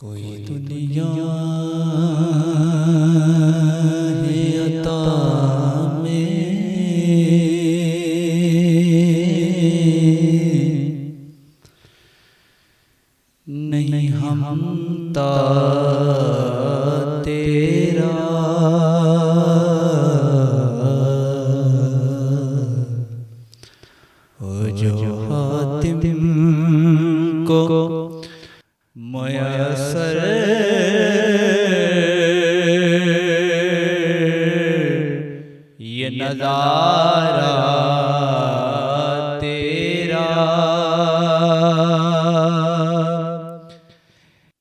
कोई दुनिया है अता में, नहीं हमता तेरा जो हातिम को मयसर ये नज़ारा तेरा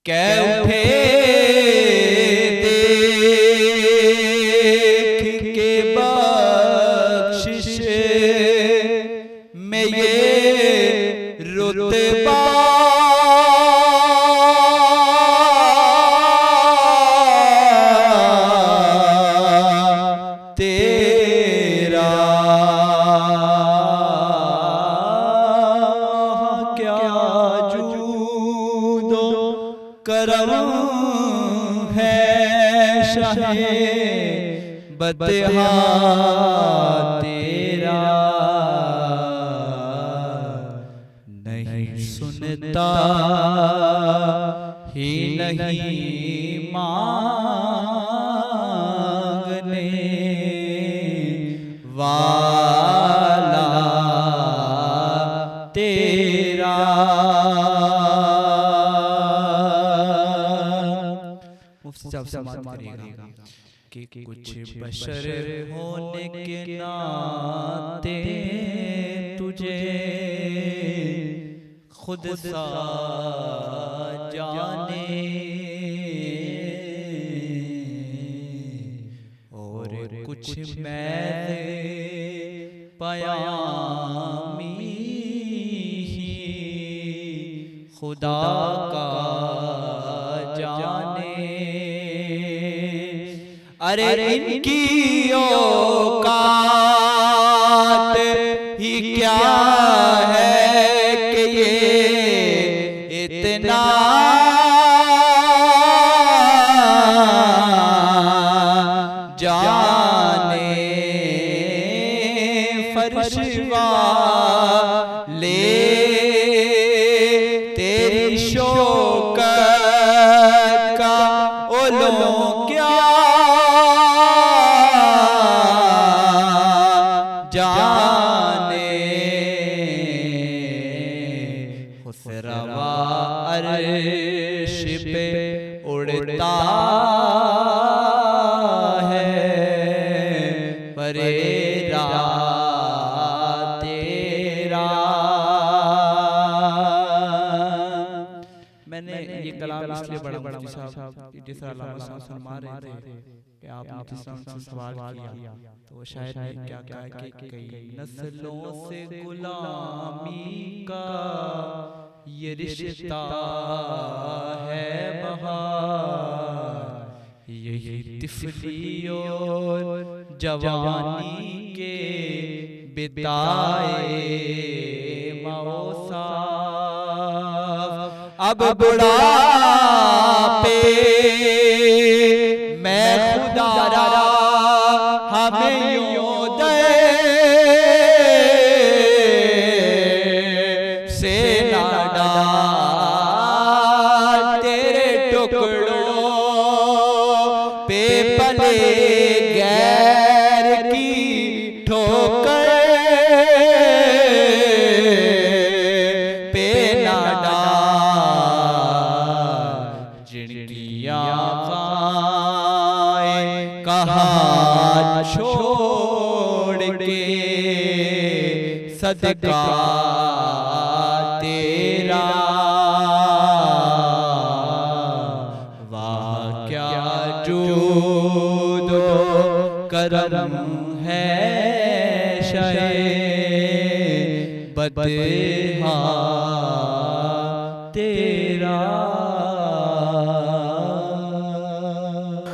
कै उठे देख के बख्शिश में ये रुतबा तेरा क्या जूदो करम है शाहे बदहा तेरा नहीं सुनता ही नहीं मांगने वाला तेरा मुफ्ती साहब समाज करेगा कि कुछ बशर होने के नाते तुझे खुद सा जाने और कुछ मैं पयामी ही खुदा का जाने। अरे इनकी औकात ही क्या है कि ये इतना जाने फर्शवा ले तेरी शौकत का ओलो क्या जाने। खुसरवा अर्श पे उड़ता है परेरा तेरा। मैंने ये कलाम इसलिए बड़ा मुफ्ती साहब जिस अल्लामा साहब फरमा रहे थे कि आप मुफ्ती साहब से सवाल किया तो शायद ने क्या कहा कि कई नस्लों से गुलामी का ये रिश्ता है बहार, यही तिफली और जवानी के बिताए मौसा अब बुढ़ापे मैं खुदा हमें यूं दे से ना डाल तेरे टुकड़ों पे पले गैर की ठोकर पे ना डाल जिनकी आँखें कहा छोड़ के सदका तेरा। वाह क्या जूदो करम है शाहे बदहा तेरा।